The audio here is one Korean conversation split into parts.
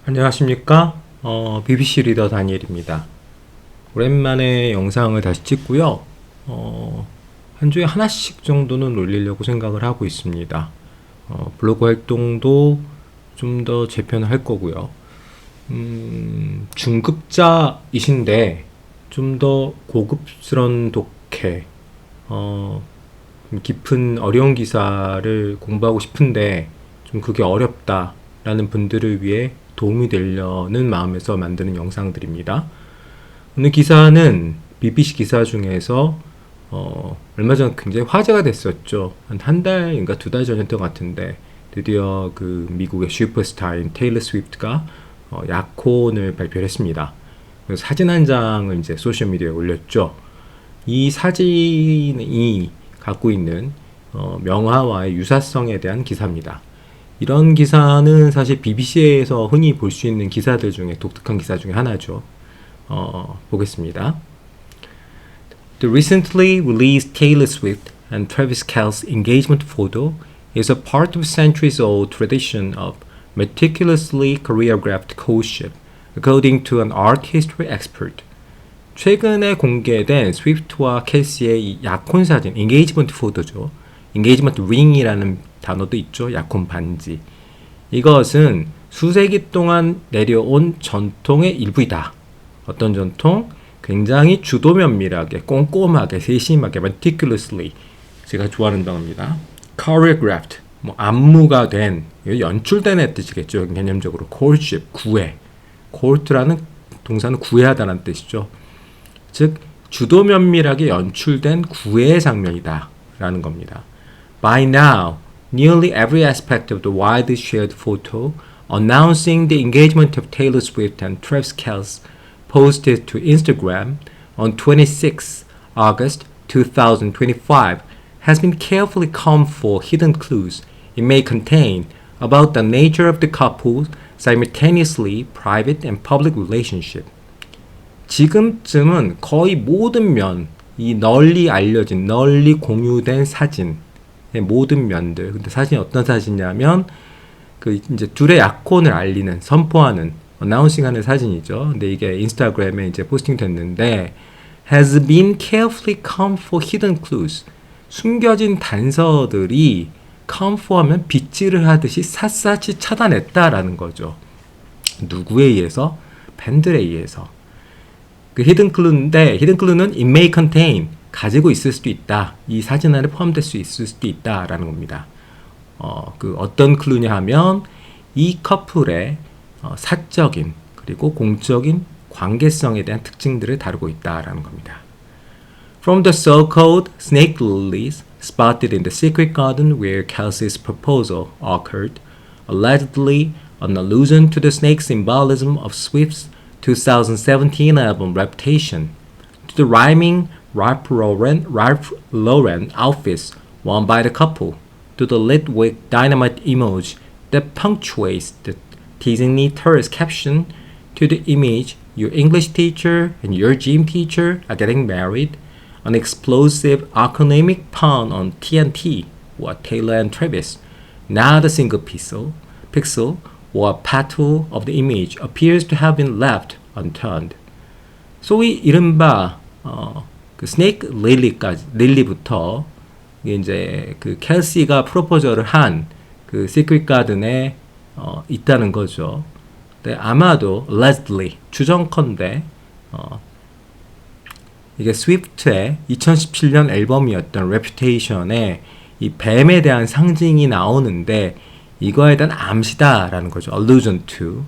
안녕하십니까? BBC 리더 다니엘입니다. 오랜만에 영상을 다시 찍고요. 한 주에 하나씩 정도는 올리려고 생각을 하고 있습니다. 블로그 활동도 좀 더 재편을 할 거고요. 중급자이신데 좀 더 고급스러운 독해, 좀 깊은 어려운 기사를 공부하고 싶은데 좀 그게 어렵다라는 분들을 위해 도움이 되려는 마음에서 만드는 영상들입니다. 오늘 기사는 BBC 기사 중에서 얼마 전 굉장히 화제가 됐었죠. 한 달인가 2달 전이었던 것 같은데 드디어 그 미국의 슈퍼스타인 테일러 스위프트가 약혼을 발표를 했습니다. 그래서 사진 한 장을 이제 소셜미디어에 올렸죠. 이 사진이 갖고 있는 명화와의 유사성에 대한 기사입니다. 이런 기사는 사실 BBC에서 흔히 볼 수 있는 기사들 중에 독특한 기사 중에 하나죠. 보겠습니다. The recently released Taylor Swift and Travis Kelce's engagement photo is a part of a centuries-old tradition of meticulously choreographed courtship, according to an art history expert. 최근에 공개된 스위프트와 켈시의 이 약혼 사진, engagement photo죠. engagement ring이라는 단어도 있죠. 약혼 반지. 이것은 수세기 동안 내려온 전통의 일부이다. 어떤 전통? 굉장히 주도 면밀하게, 꼼꼼하게, 세심하게, meticulously. 제가 좋아하는 단어입니다. choreographed. 안무가 된, 연출된 뜻이겠죠. 개념적으로. courtship, 구애. court라는 동사는 구애하다는 뜻이죠. 즉, 주도 면밀하게 연출된 구애의 장면이다. 라는 겁니다. By now, nearly every aspect of the widely shared photo announcing the engagement of Taylor Swift and Travis Kelce posted to Instagram on 26 August 2025 has been carefully combed for hidden clues it may contain about the nature of the couple's simultaneously private and public relationship. 지금쯤은 거의 모든 면, 이 널리 알려진, 널리 공유된 사진, 모든 면들. 근데 사진이 어떤 사진이냐면 그 이제 둘의 약혼을 알리는, 선포하는, 어나운싱하는 사진이죠. 근데 이게 인스타그램에 이제 포스팅 됐는데 has been carefully combed for hidden clues. 숨겨진 단서들이 comb for하면 빗질을 하듯이 샅샅이 찾아냈다라는 거죠. 누구에 의해서? 팬들에 의해서. 그 히든 클루인데 히든 클루는 it may contain 가지고 있을 수도 있다. 이 사진 안에 포함될 수 있을 수도 있다라는 겁니다. 그 어떤 클루냐 하면 이 커플의 사적인 그리고 공적인 관계성에 대한 특징들을 다루고 있다라는 겁니다. From the so-called snake lilies spotted in the secret garden where Kelsey's proposal occurred, allegedly an allusion to the snake symbolism of Swift's 2017 album Reputation, to the rhyming Ralph Lauren outfits worn by the couple, to the lit wick dynamite emoji that punctuates the Disney tourist caption, to the image your English teacher and your gym teacher are getting married, an explosive acronymic pun on TNT or Taylor and Travis, not a single pixel or petal of the image appears to have been left unturned. 소위 이른바 그 스네이크 릴리부터 이제 그 켈시가 프로포저를 한 그 시크릿 가든에 있다는 거죠. 근데 아마도 allegedly 추정컨대 이게 스위프트의 2017년 앨범이었던 Reputation에 이 뱀에 대한 상징이 나오는데 이거에 대한 암시다라는 거죠. allusion to.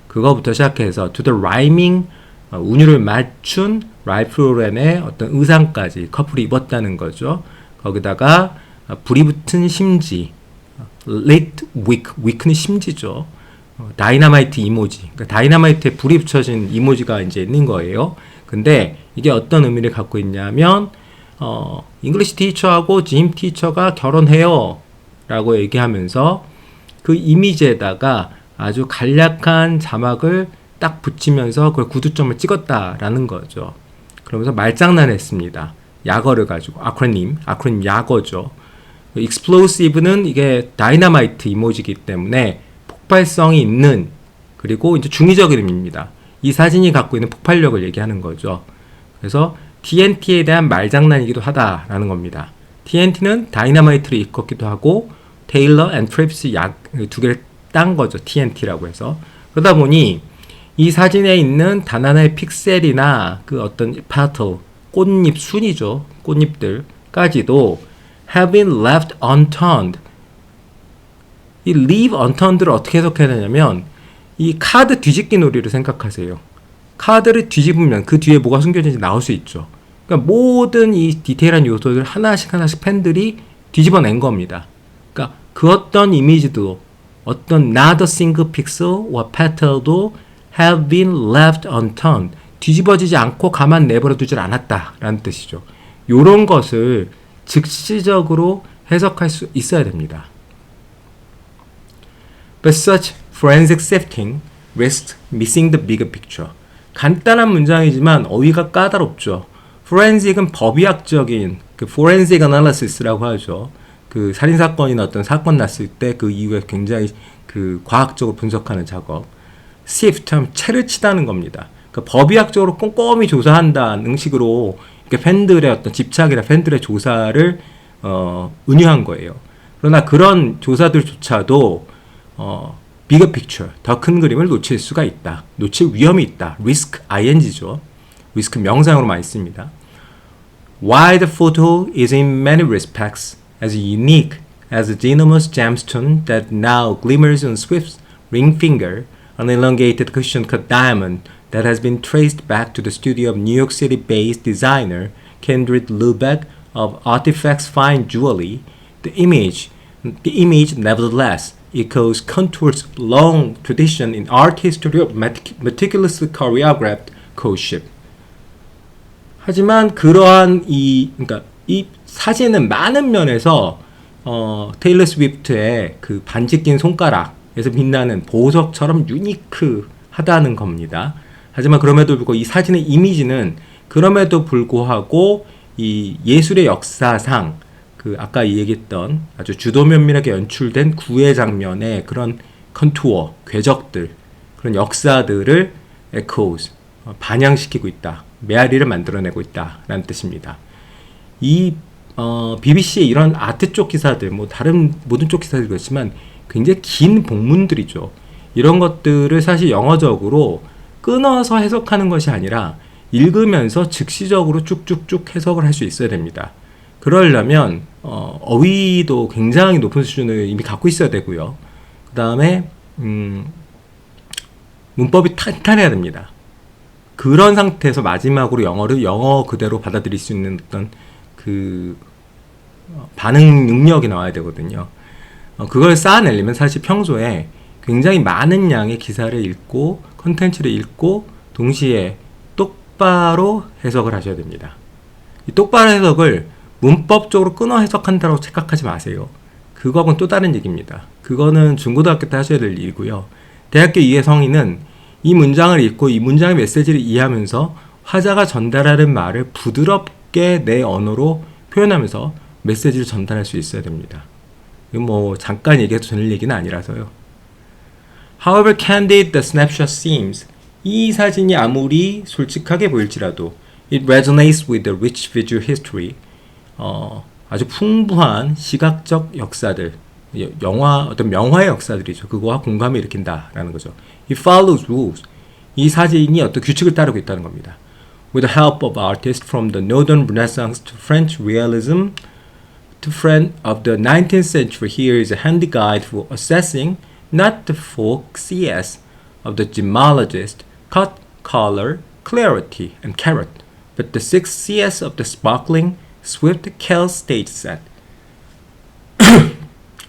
그거부터 시작해서 to the rhyming 운율을 맞춘 랄프 로렌의 어떤 의상까지 커플이 입었다는 거죠. 거기다가 불이 붙은 심지, lit wick, wick는 심지죠. 다이너마이트 이모지, 그러니까 다이너마이트에 불이 붙여진 이모지가 이제 있는 거예요. 근데 이게 어떤 의미를 갖고 있냐면 잉글리시 티처하고 짐 티처가 결혼해요 라고 얘기하면서 그 이미지에다가 아주 간략한 자막을 딱 붙이면서 그걸 구두점을 찍었다라는 거죠. 그러면서 말장난했습니다. 약어를 가지고 아크로님 약어죠. explosive는 이게 다이너마이트 이모지이기 때문에 폭발성이 있는 그리고 이제 중의적 의미입니다. 이 사진이 갖고 있는 폭발력을 얘기하는 거죠. 그래서 TNT에 대한 말장난이기도 하다라는 겁니다. TNT는 다이너마이트를 일컫기도 하고 테일러 앤 트래비스 두 개를 딴 거죠. TNT라고 해서. 그러다 보니 이 사진에 있는 단 하나의 픽셀이나 그 어떤 petal, 꽃잎 순이죠. 꽃잎들까지도 have been left unturned. 이 leave unturned를 어떻게 해석해야 되냐면 이 카드 뒤집기 놀이를 생각하세요. 카드를 뒤집으면 그 뒤에 뭐가 숨겨진지 나올 수 있죠. 그러니까 모든 이 디테일한 요소들 하나씩 팬들이 뒤집어낸 겁니다. 그러니까 그 어떤 이미지도 어떤 not a single pixel or petal도 have been left unturned. 뒤집어지지 않고 가만 내버려 두질 않았다라는 뜻이죠. 이런 것을 즉시적으로 해석할 수 있어야 됩니다. But such forensic sifting risks missing the bigger picture. 간단한 문장이지만 어휘가 까다롭죠. forensic은 법의학적인 그 forensic analysis라고 하죠. 그 살인사건이나 어떤 사건 났을 때 그 이후에 굉장히 그 과학적으로 분석하는 작업. sift 하면 채를 치다는 겁니다. 그러니까 법의학적으로 꼼꼼히 조사한다는 식으로 팬들의 어떤 집착이나 팬들의 조사를 은유한 거예요. 그러나 그런 조사들조차도 bigger picture, 더 큰 그림을 놓칠 수가 있다. 놓칠 위험이 있다. risk, ing죠. risk 명사형으로 많이 씁니다. While the photo is in many respects as unique as the enormous gemstone that now glimmers on Swift's ring finger, an elongated cushion-cut diamond that has been traced back to the studio of New York City-based designer Kendrick Lubeck of Artifacts Fine Jewelry, the image nevertheless echoes Contour's long tradition in art history of meticulously choreographed courtship. 하지만 그러한 그러니까 이 사진은 많은 면에서 테일러 스위프트의 그 반지 낀 손가락에서 빛나는 보석처럼 유니크하다는 겁니다. 하지만 그럼에도 불구하고 이 사진의 이미지는 그럼에도 불구하고 이 예술의 역사상 그 아까 얘기했던 아주 주도 면밀하게 연출된 구애 장면의 그런 컨투어, 궤적들, 그런 역사들을 echoes, 반영시키고 있다. 메아리를 만들어내고 있다라는 뜻입니다. 이 BBC의 이런 아트 쪽 기사들, 뭐 다른 모든 쪽 기사들 그렇지만 굉장히 긴 본문들이죠. 이런 것들을 사실 영어적으로 끊어서 해석하는 것이 아니라 읽으면서 즉시적으로 쭉쭉쭉 해석을 할 수 있어야 됩니다. 그러려면 어휘도 굉장히 높은 수준을 이미 갖고 있어야 되고요. 그 다음에 문법이 탄탄해야 됩니다. 그런 상태에서 마지막으로 영어를 영어 그대로 받아들일 수 있는 어떤 그 반응 능력이 나와야 되거든요. 그걸 쌓아내려면 사실 평소에 굉장히 많은 양의 기사를 읽고 컨텐츠를 읽고 동시에 똑바로 해석을 하셔야 됩니다. 이 똑바로 해석을 문법적으로 끊어 해석한다고 착각하지 마세요. 그거하고는 또 다른 얘기입니다. 그거는 중고등학교 때 하셔야 될 일이고요. 대학교 2의 성인은 이 문장을 읽고 이 문장의 메시지를 이해하면서 화자가 전달하는 말을 부드럽게 내 언어로 표현하면서 메시지를 전달할 수 있어야 됩니다. 이건 뭐 잠깐 얘기해도 되는 얘기는 아니라서요. However candid the snapshot seems, 이 사진이 아무리 솔직하게 보일지라도 it resonates with the rich visual history, 아주 풍부한 시각적 역사들, 어떤 명화의 역사들이죠. 그거와 공감을 일으킨다라는 거죠. It follows rules. 이 사진이 어떤 규칙을 따르고 있다는 겁니다. With the help of artists from the Northern Renaissance to French Realism to friend of the 19th century, here is a handy guide for assessing not the 4 Cs of the gemologist, cut, color, clarity, and carrot, but the 6 Cs of the sparkling Swift Kell stage set.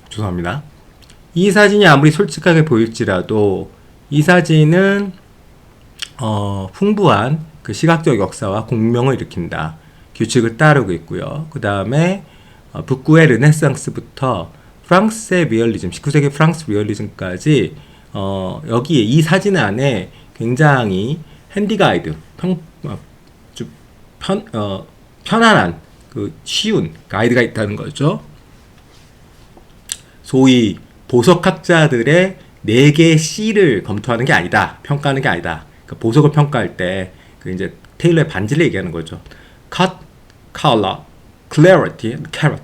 죄송합니다. 이 사진이 아무리 솔직하게 보일지라도 이 사진은 풍부한 그 시각적 역사와 공명을 일으킨다. 규칙을 따르고 있고요. 그 다음에 북구의 르네상스부터 프랑스의 리얼리즘, 19세기 프랑스 리얼리즘까지 여기에 이 사진 안에 굉장히 핸디 가이드, 편안한 그 쉬운 가이드가 있다는 거죠. 소위 보석학자들의 네 개의 C를 검토하는 게 아니다. 평가하는 게 아니다. 그 보석을 평가할 때 그 이제 테일러의 반지를 얘기하는 거죠. cut, color, clarity, carat.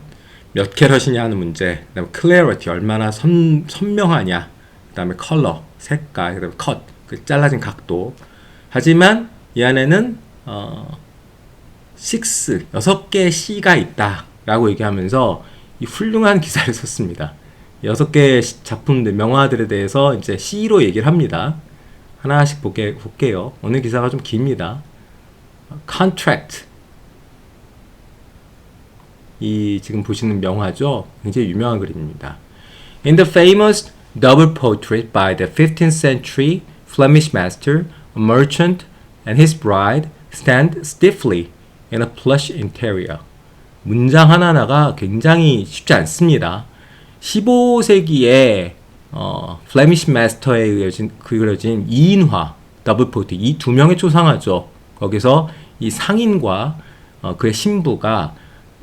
몇 캐럿이냐 하는 문제. 그다음에 clarity 얼마나 선명하냐. 그다음에 color 색깔. 그다음에 cut 그 잘라진 각도. 하지만 이 안에는 6개의 C가 있다라고 얘기하면서 이 훌륭한 기사를 썼습니다. 6개의 작품들, 명화들에 대해서 이제 C로 얘기를 합니다. 하나씩 볼게요. 오늘 기사가 좀 깁니다. Contract. 이 지금 보시는 명화죠. 굉장히 유명한 그림입니다. In the famous double portrait by the 15th century Flemish master, a merchant and his bride stand stiffly in a plush interior. 문장 하나하나가 굉장히 쉽지 않습니다. 15세기에 플레미시 마스터에 그려진 2인화 더블 포트, 이 두 명의 초상화죠. 거기서 이 상인과 그의 신부가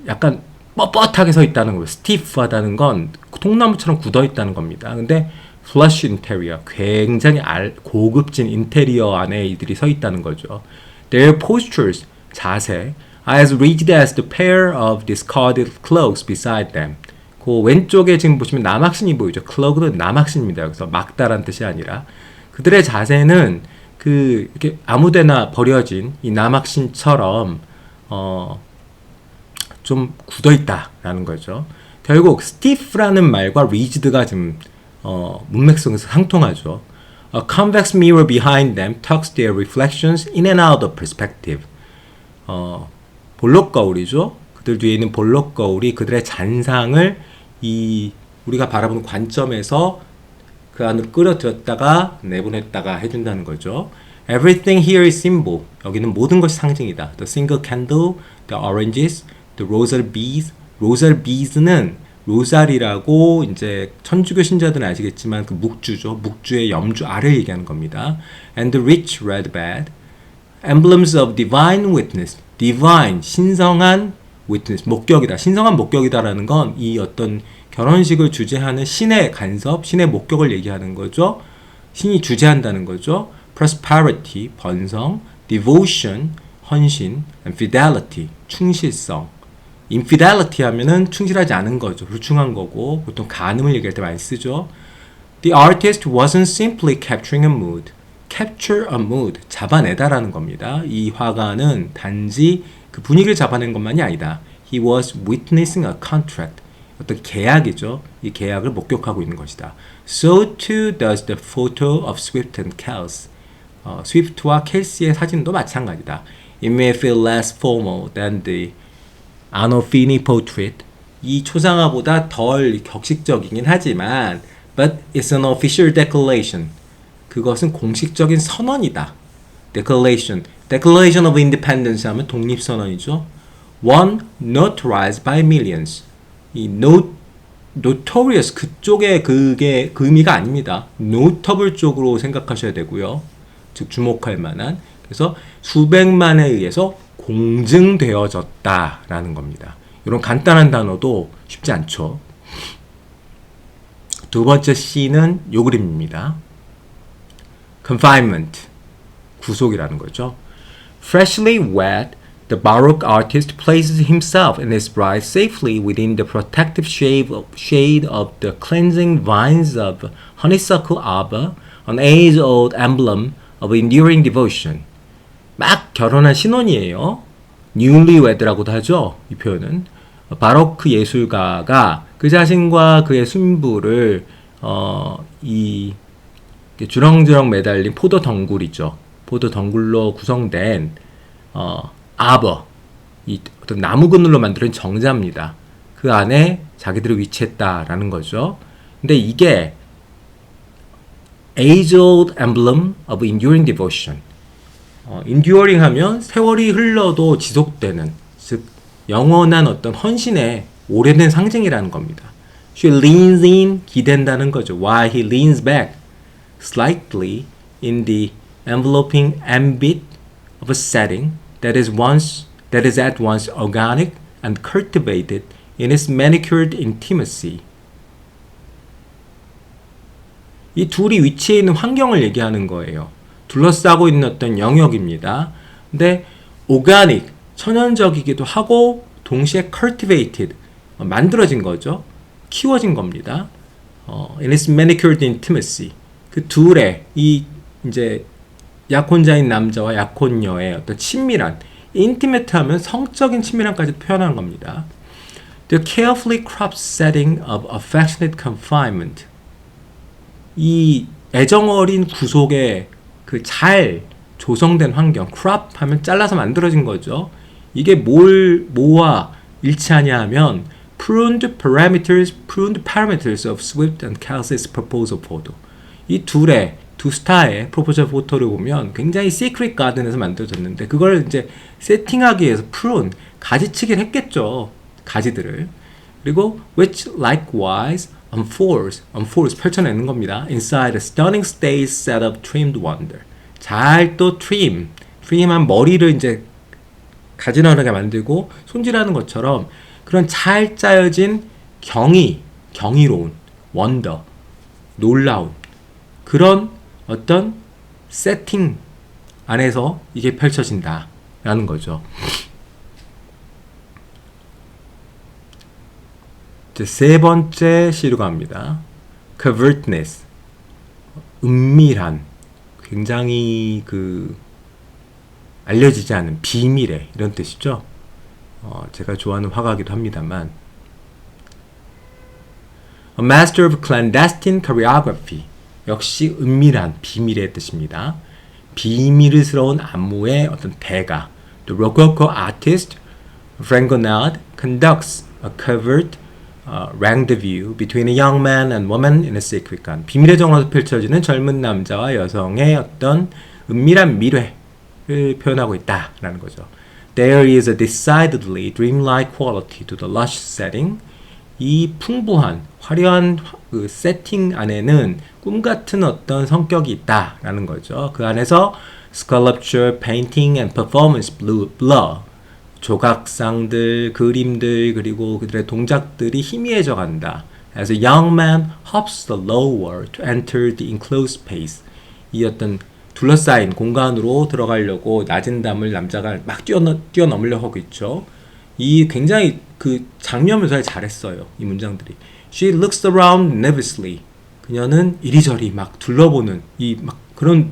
약간 뻣뻣하게 서 있다는 거예요. 스티프하다는 건 통나무처럼 굳어 있다는 겁니다. 근데 플러쉬 인테리어, 굉장히 고급진 인테리어 안에 이들이 서 있다는 거죠. Their postures, 자세, are as rigid as the pair of discarded cloaks beside them. 그 왼쪽에 지금 보시면 남학신이 보이죠. 클로그는 남학신입니다. 그래서 막다란 뜻이 아니라 그들의 자세는 그 이렇게 아무데나 버려진 이 남학신처럼 좀 굳어 있다라는 거죠. 결국 stiff라는 말과 rigid가 지금 문맥성에서 상통하죠. A convex mirror behind them tucks their reflections in and out of perspective. 볼록 거울이죠. 그들 뒤에 있는 볼록 거울이 그들의 잔상을 우리가 바라보는 관점에서 그 안으로 끌어들였다가 내보냈다가 해준다는 거죠. Everything here is symbol. 여기는 모든 것이 상징이다. The single candle, the oranges, the rosal beads. rosal beads는 로살이라고 이제 천주교 신자들은 아시겠지만 그 묵주죠. 묵주의 염주 알을 얘기하는 겁니다. And the rich red bed. Emblems of divine witness. divine, 신성한 witness, 목격이다. 신성한 목격이다라는 건 이 어떤 결혼식을 주재하는 신의 간섭, 신의 목격을 얘기하는 거죠. 신이 주재한다는 거죠. prosperity, 번성, devotion, 헌신, and fidelity, 충실성. infidelity 하면은 충실하지 않은 거죠. 불충한 거고, 보통 간음을 얘기할 때 많이 쓰죠. The artist wasn't simply capturing a mood. capture a mood, 잡아내다라는 겁니다. 이 화가는 단지 그 분위기를 잡아낸 것만이 아니다. He was witnessing a contract. 어떤 계약이죠. 이 계약을 목격하고 있는 것이다. So too does the photo of Swift and Kells. 스위프트와 켈시의 사진도 마찬가지다. It may feel less formal than the Arnolfini portrait. 이 초상화보다 덜 격식적이긴 하지만 but it's an official declaration. 그것은 공식적인 선언이다. Declaration of Independence 하면 독립선언이죠. One notarized by millions. 이 notorious 그쪽에 그게 그 의미가 아닙니다. notable 쪽으로 생각하셔야 되고요. 즉 주목할 만한. 그래서 수백만에 의해서 공증되어졌다라는 겁니다. 이런 간단한 단어도 쉽지 않죠. 두 번째 C는 요 그림입니다. confinement, 구속이라는 거죠. Freshly wed, the Baroque artist places himself and his bride safely within the protective shade of the cleansing vines of honeysuckle arbor, an age-old emblem of enduring devotion. 막 결혼한 신혼이에요. newlywed라고도 하죠. 이 표현은. 바로크 예술가가 그 자신과 그의 신부를 이 주렁주렁 매달린 포도 덩굴이죠. 포도 덩굴로 구성된 아버, 이 어떤 나무 그늘로 만든 정자입니다. 그 안에 자기들을 위치했다라는 거죠. 근데 이게 age-old emblem of enduring devotion. enduring 하면 세월이 흘러도 지속되는, 즉 영원한 어떤 헌신의 오래된 상징이라는 겁니다. She leans in, 기댄다는 거죠. While he leans back slightly in the enveloping ambit of a setting that is at once organic and cultivated in its manicured intimacy. 이 둘이 위치해 있는 환경을 얘기하는 거예요. 둘러싸고 있는 어떤 영역입니다. 근데 organic, 천연적이기도 하고 동시에 cultivated, 만들어진 거죠. 키워진 겁니다. In its manicured intimacy. 그 둘의 이 이제 약혼자인 남자와 약혼녀의 어떤 친밀한, intimate 하면 성적인 친밀함까지 표현하는 겁니다. The carefully cropped setting of affectionate confinement. 이 애정어린 구속의 그 잘 조성된 환경, crop 하면 잘라서 만들어진 거죠. 이게 뭐와 일치하냐 하면 pruned parameters of Swift and Kelsey's proposal photo. 이 두 스타의 프로포저 포토를 보면 굉장히 시크릿 가든에서 만들어졌는데 그걸 이제 세팅하기 위해서 prune, 가지치기를 했겠죠. 가지들을. 그리고 which likewise unfolds, 펼쳐내는 겁니다. Inside a stunning stage set of trimmed wonder. 잘 또 trim한 머리를 이제 가지런하게 만들고 손질하는 것처럼 그런 잘 짜여진 경이로운, wonder, 놀라운 그런 어떤 세팅 안에서 이게 펼쳐진다라는 거죠. 이제 세 번째 시로 갑니다. covertness, 은밀한, 굉장히 알려지지 않은 비밀의 이런 뜻이죠. 제가 좋아하는 화가이기도 합니다만 A master of clandestine choreography, 역시 은밀한 비밀의 뜻입니다. 비밀스러운 안무의 어떤 대가. The Rococo artist Fragonard conducts a covert rendezvous between a young man and woman in a secret garden. 비밀의 정원에서 펼쳐지는 젊은 남자와 여성의 어떤 은밀한 미래를 표현하고 있다라는 거죠. There is a decidedly dreamlike quality to the lush setting. 이 풍부한, 화려한 그 세팅 안에는 꿈같은 어떤 성격이 있다라는 거죠. 그 안에서 sculpture, painting and performance blur. 조각상들, 그림들, 그리고 그들의 동작들이 희미해져 간다. As a young man hops the lower to enter the enclosed space. 이 어떤 둘러싸인 공간으로 들어가려고 낮은 담을 남자가 막 뛰어넘으려고 하고 있죠. 이 굉장히 그 장면 묘사를 잘했어요. 이 문장들이. She looks around nervously. 그녀는 이리저리 막 둘러보는 이 막 그런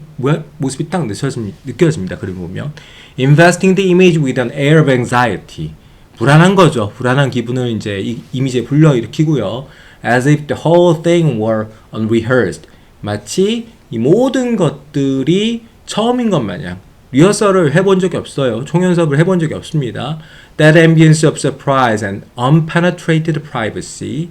모습이 딱 느껴집니다. 그림 보면. Investing the image with an air of anxiety. 불안한 거죠. 불안한 기분을 이제 이 이미지에 불러일으키고요. As if the whole thing were unrehearsed. 마치 이 모든 것들이 처음인 것 마냥 리허설을 해본 적이 없어요. 총연습을 해본 적이 없습니다. That ambience of surprise and unpenetrated privacy,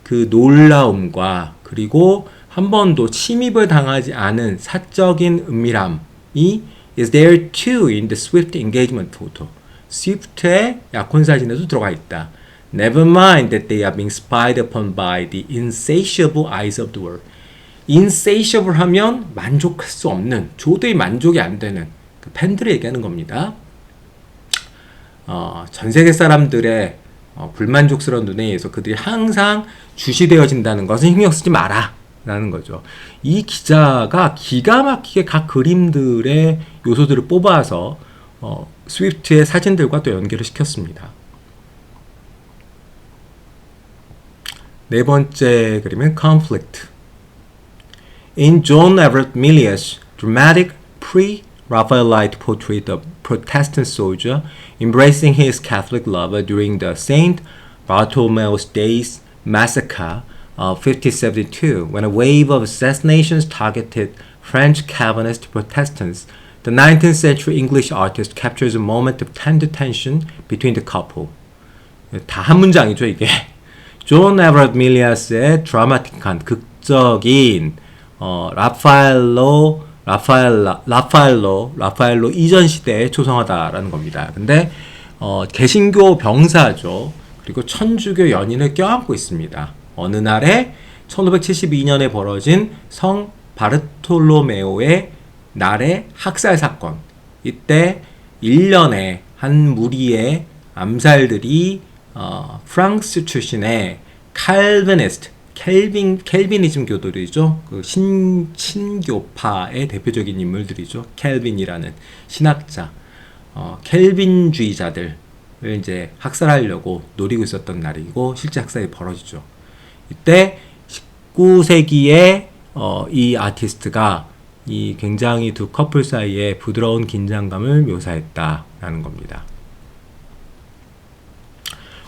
그 놀라움과 그리고 한 번도 침입을 당하지 않은 사적인 은밀함이 is there too in the Swift engagement photo. 스위프트의 약혼 사진에도 들어가 있다. Never mind that they are being spied upon by the insatiable eyes of the world. insatiable 하면 만족할 수 없는, 도저히 만족이 안 되는 그 팬들을 얘기하는 겁니다. 전 세계 사람들의 불만족스러운 눈에 의해서 그들이 항상 주시되어진다는 것은 신경 쓰지 마라 라는 거죠. 이 기자가 기가 막히게 각 그림들의 요소들을 뽑아서 스위프트의 사진들과 또 연결을 시켰습니다. 네 번째 그림은 conflict. In John Everett Millier's dramatic pre-Raphaelite portrait of Protestant soldier embracing his Catholic lover during the Saint Bartholomew's Days massacre of 1572, when a wave of assassinations targeted French Calvinist Protestants, the 19th century English artist captures a moment of tender tension between the couple. 다 한 문장이죠, 이게. 존 에버ett 밀리어스의 드라마틱한, 극적인 라파엘로 이전 시대에 초성하다라는 겁니다. 근데 개신교 병사죠. 그리고 천주교 연인을 껴안고 있습니다. 어느 날에 1572년에 벌어진 성 바르톨로메오의 날의 학살 사건. 이때 1년에 한 무리의 암살들이 프랑스 출신의 칼비니스트, 켈비니즘 교도들이죠. 그 신교파의 대표적인 인물들이죠. 켈빈이라는 신학자, 켈빈주의자들을 이제 학살하려고 노리고 있었던 날이고 실제 학살이 벌어지죠. 이때 19세기에 이 아티스트가 이 굉장히 두 커플 사이에 부드러운 긴장감을 묘사했다라는 겁니다.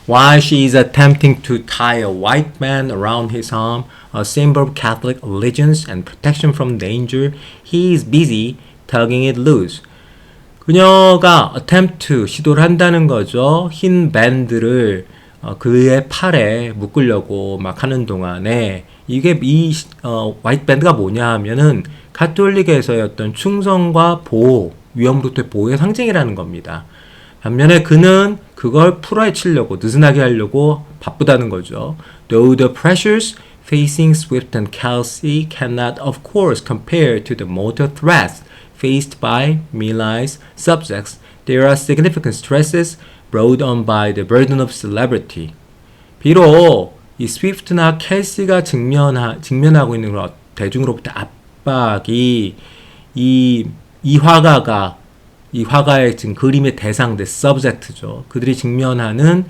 While she is attempting to tie a white man around his arm, a symbol of Catholic allegiance and protection from danger, he is busy tugging it loose. 그녀가 attempt to 시도를 한다는 거죠. 흰 밴드를 그의 팔에 묶으려고 막 하는 동안에 이게 이 화이트 밴드가 뭐냐 하면은 가톨릭에서의 어떤 충성과 보호, 위험으로부터의 보호의 상징이라는 겁니다. 반면에 그는 그걸 풀어헤치려고 느슨하게 하려고 바쁘다는 거죠. Though the pressures facing Swift and Kelsey cannot of course compare to the mortal threats faced by Mila's subjects, there are significant stresses brought on by the burden of celebrity. 비록 이 스위프트나 켈시가 직면하고 있는 그런 대중으로부터 압박이 이 화가의 지금 그림의 대상, the subject죠. 그들이 직면하는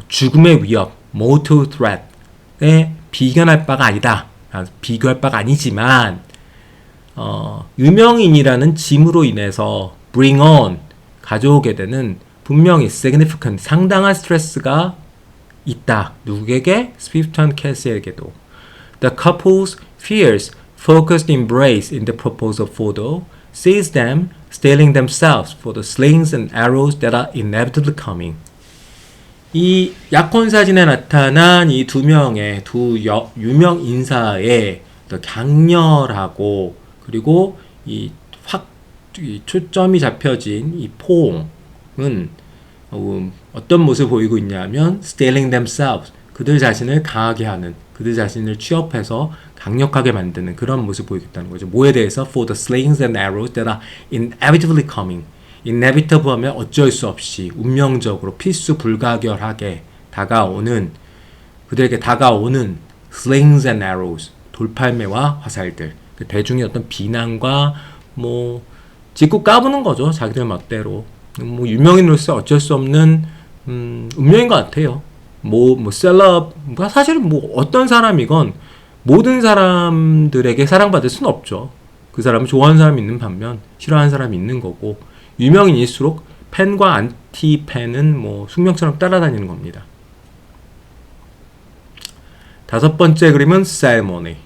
죽음의 위협, mortal threat에 비견할 바가 아니다. 비교할 바가 아니지만 유명인이라는 짐으로 인해서 bring on 가져오게 되는 분명히 significant 상당한 스트레스가 있다. 누구에게? 스위프트 앤 켈시에게도. The couple's fierce focused embrace in the proposal photo sees them steeling themselves for the slings and arrows that are inevitably coming. 이 약혼 사진에 나타난 이 두 명의 유명 인사의 강렬하고 그리고 이 초점이 잡혀진 이 포옹은 어떤 모습을 보이고 있냐면 steeling themselves, 그들 자신을 강하게 하는, 그들 자신을 취업해서 강력하게 만드는 그런 모습을 보이고 있다는 거죠. 뭐에 대해서? For the slings and arrows that are inevitably coming. inevitable 하면 어쩔 수 없이 운명적으로 필수 불가결하게 다가오는, 그들에게 다가오는 slings and arrows, 돌팔매와 화살들, 그 대중의 어떤 비난과 뭐 짓고 까부는 거죠. 자기들 멋대로. 뭐 유명인으로서 어쩔 수 없는 운명인 것 같아요. 셀럽, 사실은 뭐 어떤 사람이건 모든 사람들에게 사랑받을 수는 없죠. 그 사람을 좋아하는 사람이 있는 반면 싫어하는 사람이 있는 거고, 유명인일수록 팬과 안티 팬은 뭐 숙명처럼 따라다니는 겁니다. 다섯 번째 그림은 ceremony.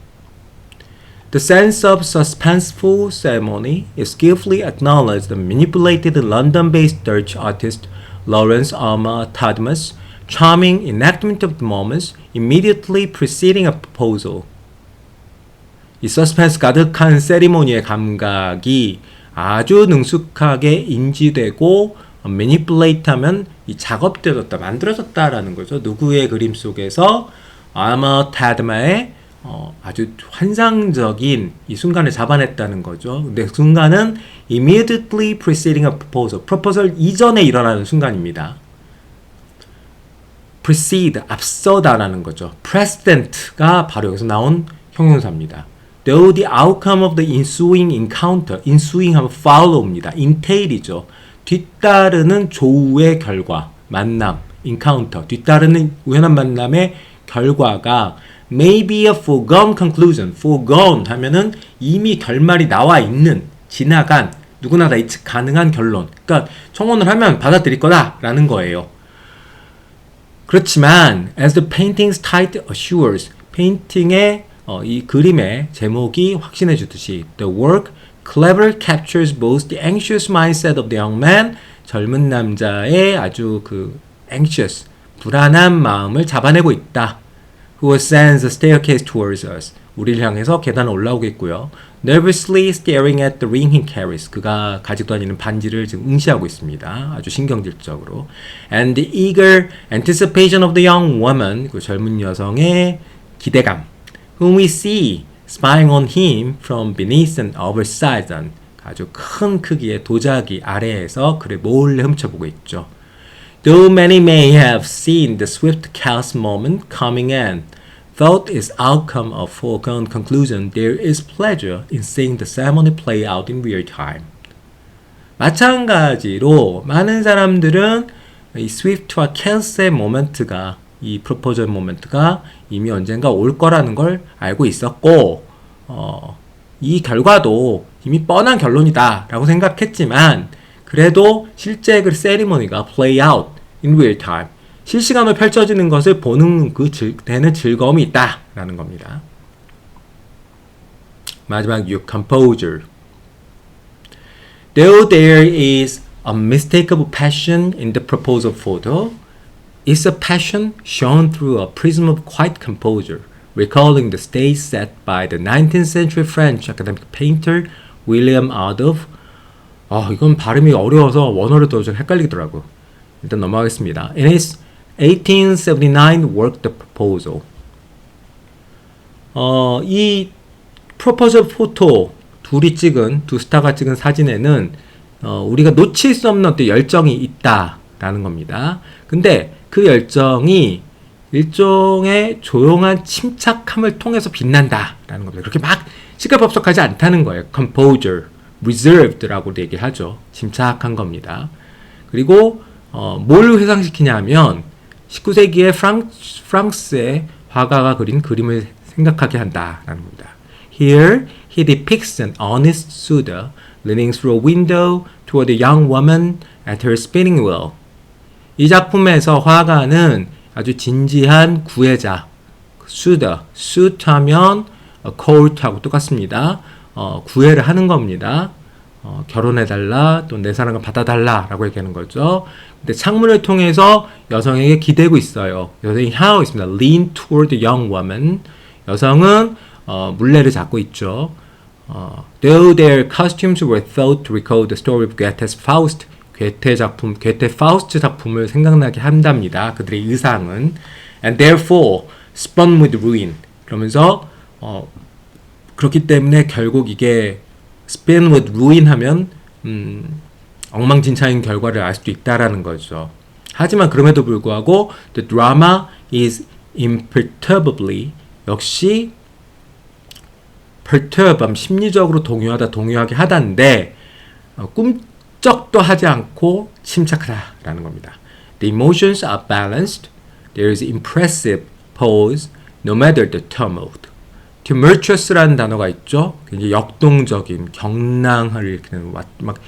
The sense of suspenseful ceremony is skillfully acknowledged and manipulated in London-based Dutch artist Lawrence Arma Tadmus, charming enactment of the moments immediately preceding a proposal. 이 서스펜스 가득한 세리머니의 감각이 아주 능숙하게 인지되고 매니플레이트하면 이 작업되었다, 만들어졌다라는 거죠. 누구의 그림 속에서 아마 타드마의 아주 환상적인 이 순간을 잡아냈다는 거죠. 근데 그 순간은 immediately preceding a proposal, proposal 이전에 일어나는 순간입니다. precede, 앞서다라는 거죠. precedent가 바로 여기서 나온 형용사입니다. Though the outcome of the ensuing encounter, ensuing 하면 follow입니다. entail이죠. 뒤따르는 조우의 결과, 만남, encounter, 뒤따르는 우연한 만남의 결과가 may be a foregone conclusion. foregone 하면은 이미 결말이 나와 있는, 지나간, 누구나 다 예측 가능한 결론. 그러니까 청혼을 하면 받아들일 거다라는 거예요. 그렇지만 as the painting's title assures, 페인팅의 이 그림의 제목이 확신해 주듯이 the work cleverly captures both the anxious mindset of the young man, 젊은 남자의 아주 그 anxious, 불안한 마음을 잡아내고 있다. who ascends the staircase towards us, 우리를 향해서 계단을 올라오겠고요. nervously staring at the ring he carries, 그가 가지고 다니는 반지를 지금 응시하고 있습니다. 아주 신경질적으로. and the eager anticipation of the young woman, 그 젊은 여성의 기대감, whom we see spying on him from beneath an oversized, 아주 큰 크기의 도자기 아래에서 그를 몰래 훔쳐보고 있죠. Though many may have seen the swift cast moment coming in, thought is outcome of foregone conclusion, there is pleasure in seeing the ceremony play out in real time. 마찬가지로 많은 사람들은 이 스위프트와 캔스의 모멘트가 이 프로포절 모멘트가 이미 언젠가 올 거라는 걸 알고 있었고 이 결과도 이미 뻔한 결론이다 라고 생각했지만 그래도 실제 그 세리머니가 play out in real time 실시간으로 펼쳐지는 것을 보는 되는 즐거움이 있다 라는 겁니다. 마지막 6. composure. Though there is unmistakable passion in the proposal photo, it's a passion shown through a prism of quiet composure, recalling the stage set by the 19th century French academic painter William Adolphe. 이건 발음이 어려워서 원어를 더 좀 헷갈리더라고. 일단 넘어가겠습니다. In his 1879 work The Proposal. 이 프로포절 포토 두 스타가 찍은 사진에는 우리가 놓칠 수 없는 어떤 열정이 있다라는 겁니다. 근데 그 열정이 일종의 조용한 침착함을 통해서 빛난다라는 겁니다. 그렇게 막 시끌벅적하지 않다는 거예요. composure, reserved라고도 얘기를 하죠. 침착한 겁니다. 그리고 뭘 회상시키냐면 19세기의 프랑스의 화가가 그린 그림을 생각하게 한다라는 겁니다. Here he depicts an honest suitor leaning through a window toward a young woman at her spinning wheel. 이 작품에서 화가는 아주 진지한 구애자, suitor, suit 하면 court하고 똑같습니다. 구애를 하는 겁니다. 결혼해달라, 또 내 사랑을 받아달라 라고 얘기하는 거죠. 근데 창문을 통해서 여성에게 기대고 있어요. 여성이 향하고 있습니다. Lean toward the young woman. 여성은 물레를 잡고 있죠. Though their costumes were thought to recall the story of Goethe's Faust. 괴테 파우스트 작품을 생각나게 한답니다. 그들의 의상은. And therefore, spun with ruin. 그러면서 그렇기 때문에 결국 이게 spin with ruin 하면 엉망진창인 결과를 알 수도 있다라는 거죠. 하지만 그럼에도 불구하고 the drama is imperturbably 역시 perturb 심리적으로 동요하게 하다인데 꿈쩍도 하지 않고 침착하다라는 겁니다. The emotions are balanced. There is impressive pause no matter the tumult. tumultuous라는 단어가 있죠. 굉장히 역동적인, 경랑을 일으키는 막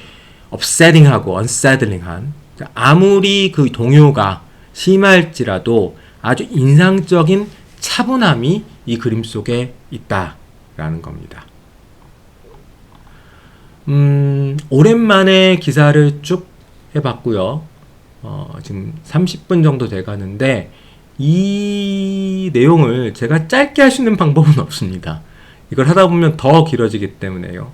upsetting하고 unsettling한 아무리 그 동요가 심할지라도 아주 인상적인 차분함이 이 그림 속에 있다라는 겁니다. 오랜만에 기사를 쭉 해봤고요. 지금 30분 정도 돼가는데 이 내용을 제가 짧게 할 수 있는 방법은 없습니다. 이걸 하다 보면 더 길어지기 때문에요.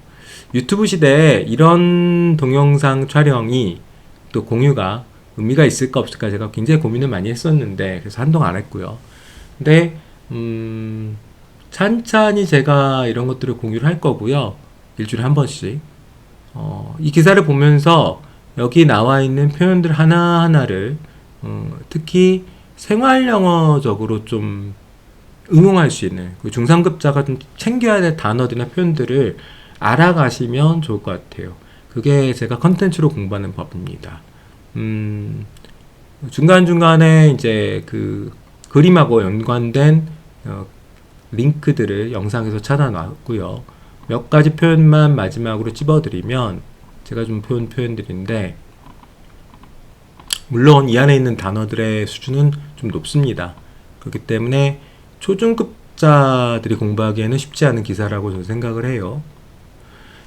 유튜브 시대에 이런 동영상 촬영이 또 공유가 의미가 있을까 없을까 제가 굉장히 고민을 많이 했었는데 그래서 한동안 안 했고요. 근데 찬찬히 제가 이런 것들을 공유를 할 거고요. 일주일에 한 번씩 이 기사를 보면서 여기 나와 있는 표현들 하나하나를 특히 생활 영어적으로 좀 응용할 수 있는 중3급자가 좀 챙겨야 될 단어들이나 표현들을 알아가시면 좋을 것 같아요. 그게 제가 컨텐츠로 공부하는 법입니다. 중간중간에 이제 그 그림하고 연관된 링크들을 영상에서 찾아놨고요. 몇 가지 표현만 마지막으로 찝어드리면 제가 좀 표현들인데 물론 이 안에 있는 단어들의 수준은 좀 높습니다. 그렇기 때문에 초중급자들이 공부하기에는 쉽지 않은 기사라고 저는 생각을 해요.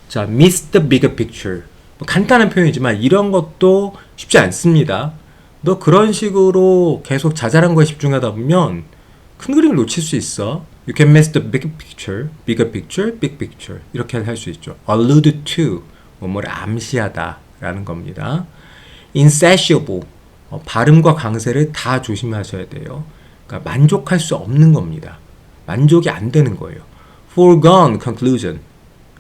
자, miss the bigger picture. 간단한 표현이지만 이런 것도 쉽지 않습니다. 너 그런 식으로 계속 자잘한 거에 집중하다 보면 큰 그림을 놓칠 수 있어. You can miss the big picture, bigger picture, big picture. 이렇게 할 수 있죠. allude to, 뭐뭐를 암시하다 라는 겁니다. insatiable, 발음과 강세를 다 조심하셔야 돼요. 그러니까 만족할 수 없는 겁니다. 만족이 안 되는 거예요. foregone conclusion,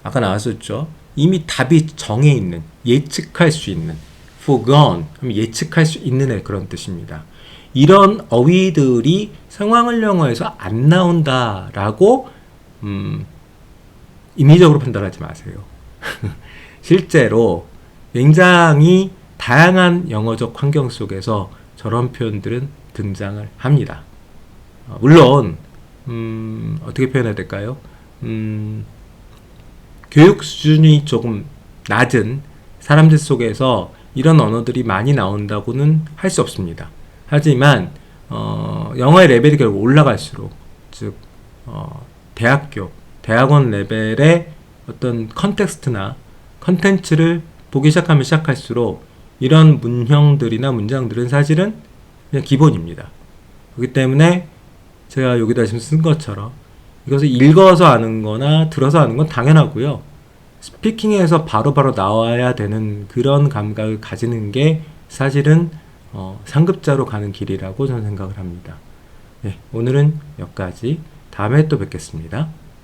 아까 나왔었죠. 이미 답이 정해 있는, 예측할 수 있는 foregone, 예측할 수 있는 그런 뜻입니다. 이런 어휘들이 상황을 영어에서 안 나온다라고 임의적으로 판단하지 마세요. 실제로 굉장히 다양한 영어적 환경 속에서 저런 표현들은 등장을 합니다. 물론 어떻게 표현해야 될까요? 교육 수준이 조금 낮은 사람들 속에서 이런 언어들이 많이 나온다고는 할 수 없습니다. 하지만 영어의 레벨이 결국 올라갈수록, 즉 대학원 레벨의 어떤 컨텍스트나 컨텐츠를 보기 시작하면 시작할수록 이런 문형들이나 문장들은 사실은 그냥 기본입니다. 그렇기 때문에 제가 여기다 지금 쓴 것처럼 이것을 읽어서 아는 거나 들어서 아는 건 당연하고요. 스피킹에서 바로바로 나와야 되는 그런 감각을 가지는 게 사실은 상급자로 가는 길이라고 저는 생각을 합니다. 네, 오늘은 여기까지. 다음에 또 뵙겠습니다.